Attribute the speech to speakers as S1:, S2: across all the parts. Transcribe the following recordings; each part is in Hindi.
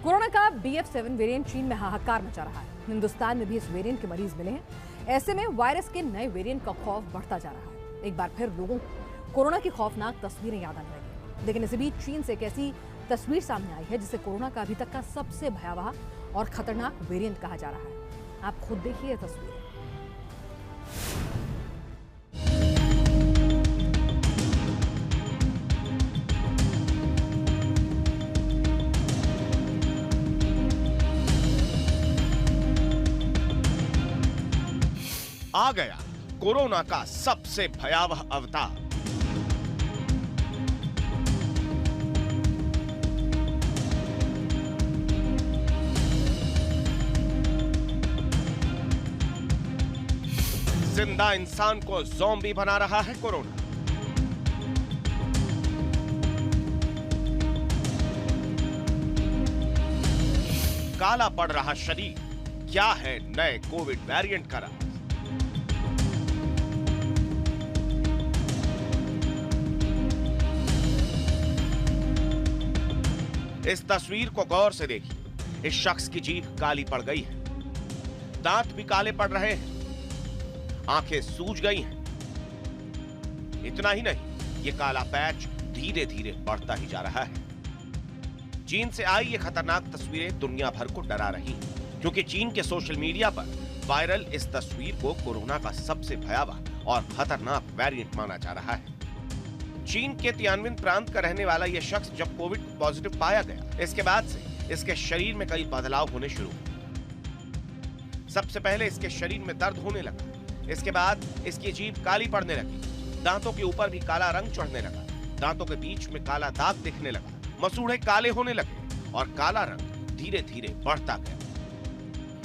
S1: कोरोना का BF7 वेरिएंट चीन में हाहाकार मचा रहा है। हिंदुस्तान में भी इस वेरिएंट के मरीज मिले हैं। ऐसे में वायरस के नए वेरिएंट का खौफ बढ़ता जा रहा है। एक बार फिर लोगों को कोरोना की खौफनाक तस्वीरें याद आने लगी। लेकिन इसी बीच चीन से एक ऐसी तस्वीर सामने आई है जिसे कोरोना का अभी तक का सबसे भयावह और खतरनाक वेरिएंट कहा जा रहा है। आप खुद देखिए ये तस्वीर।
S2: आ गया कोरोना का सबसे भयावह अवतार। जिंदा इंसान को ज़ॉम्बी बना रहा है कोरोना। काला पड़ रहा शरीर, क्या है नए कोविड वेरिएंट का राज? इस तस्वीर को गौर से देखिए। इस शख्स की जीभ काली पड़ गई है, दांत भी काले पड़ रहे हैं, आंखें सूज गई हैं। इतना ही नहीं, ये काला पैच धीरे धीरे बढ़ता ही जा रहा है। चीन से आई ये खतरनाक तस्वीरें दुनिया भर को डरा रही हैं, क्योंकि चीन के सोशल मीडिया पर वायरल इस तस्वीर को कोरोना का सबसे भयावह और खतरनाक वेरिएंट माना जा रहा है। चीन के तियानविन प्रांत का रहने वाला यह शख्स जब कोविड पॉजिटिव पाया गया, इसके बाद से इसके शरीर में कई बदलाव होने शुरू हुए। सबसे पहले इसके शरीर में दर्द होने लगा, इसके बाद इसकी जीभ काली पड़ने लगी, दांतों के ऊपर भी काला रंग चढ़ने लगा, दांतों के बीच में काला दाग दिखने लगा, मसूड़े काले होने लगे और काला रंग धीरे धीरे बढ़ता गया।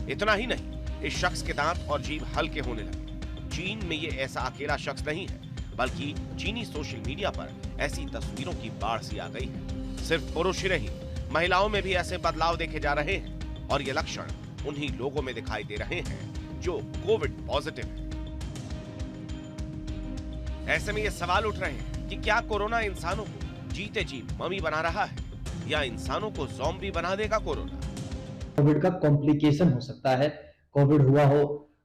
S2: इतना ही नहीं, इस शख्स के दांत और जीभ हल्के होने लगे। चीन में ये ऐसा अकेला शख्स नहीं है, बल्कि चीनी सोशल मीडिया पर ऐसी तस्वीरों की बाढ़ सी आ गई है। सिर्फ पुरुष ही नहीं, महिलाओं में भी ऐसे बदलाव देखे जा रहे हैं और ये लक्षण उन्हीं लोगों में दिखाई दे रहे हैं जो कोविड पॉजिटिव हैं। ऐसे में ये सवाल उठ रहे हैं कि क्या कोरोना इंसानों को जीते जी मम्मी बना रहा है या इंसानों को ज़ॉम्बी बना देगा कोरोना?
S3: कोविड का कॉम्प्लिकेशन हो सकता है। कोविड हुआ हो,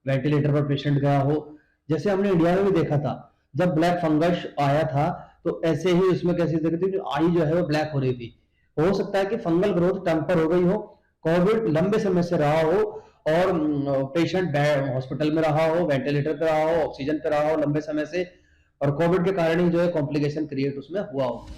S3: वेंटिलेटर पर पेशेंट गया हो, जैसे हमने इंडिया में भी देखा था जब ब्लैक फंगस आया था, तो ऐसे ही उसमें कैसी दिखती थी, आई जो है वो ब्लैक हो रही थी। हो सकता है कि फंगल ग्रोथ टेम्पर हो गई हो, कोविड लंबे समय से रहा हो और पेशेंट हॉस्पिटल में रहा हो, वेंटिलेटर पे रहा हो, ऑक्सीजन पे रहा हो लंबे समय से, और कोविड के कारण ही जो है कॉम्प्लिकेशन क्रिएट उसमें हुआ हो।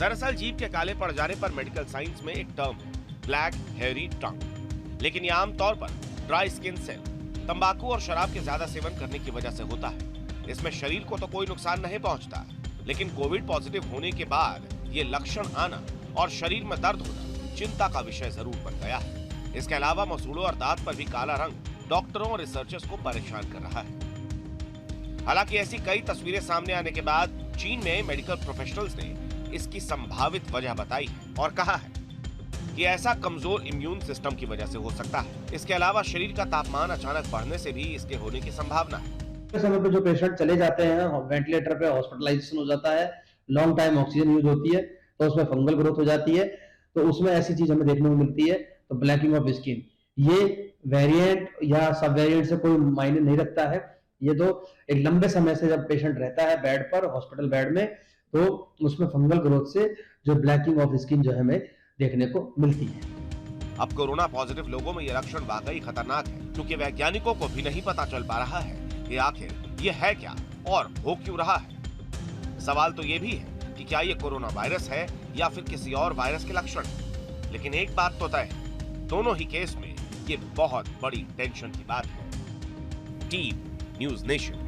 S2: दरअसल जीभ के काले पड़ जाने पर मेडिकल साइंस में एक टर्म है, ब्लैक हेयरी टंग। लेकिन ये आमतौर पर ड्राई स्किन सेल, तंबाकू और शराब के ज्यादा सेवन करने की वजह से होता है। इसमें शरीर को तो कोई नुकसान नहीं पहुंचता, लेकिन कोविड पॉजिटिव होने के बाद ये लक्षण आना और शरीर में दर्द होना चिंता का विषय जरूर बन गया है। इसके अलावा मसूड़ों और दांत पर भी काला रंग डॉक्टरों और रिसर्चर्स को परेशान कर रहा है। हालांकि ऐसी कई तस्वीरें सामने आने के बाद चीन में मेडिकल प्रोफेशनल्स ने इसकी संभावित वजह बताई है और कहा है कि ऐसा कमजोर इम्यून सिस्टम की वजह से हो सकता है। इसके अलावा शरीर का तापमान अचानक बढ़ने से भी इसके होने की संभावना है।
S3: समय पे जो पेशेंट चले जाते हैं, वेंटिलेटर पे हॉस्पिटलाइजेशन हो जाता है, लॉन्ग टाइम ऑक्सीजन यूज होती है, तो उसमें फंगल ग्रोथ हो जाती है, तो उसमें ऐसी चीज हमें देखने को मिलती है। तो ब्लैकिंग ऑफ स्किन, ये वेरिएंट या सब वेरिएंट से कोई मायने नहीं रखता है। ये तो एक लंबे समय से जब पेशेंट रहता है बेड पर, हॉस्पिटल बेड में, तो उसमें फंगल ग्रोथ से जो ब्लैकिंग ऑफ स्किन जो हमें देखने को मिलती है।
S2: अब कोरोना पॉजिटिव लोगों में ये लक्षण वाकई खतरनाक है, क्योंकि वैज्ञानिकों को भी नहीं पता चल पा रहा है कि आखिर ये है क्या और हो क्यों रहा है। सवाल तो ये भी है कि क्या ये कोरोना वायरस है या फिर किसी और वायरस के लक्षण। लेकिन एक बात तो तय है, दोनों ही केस में ये बहुत बड़ी टेंशन की बात है। Team news nation.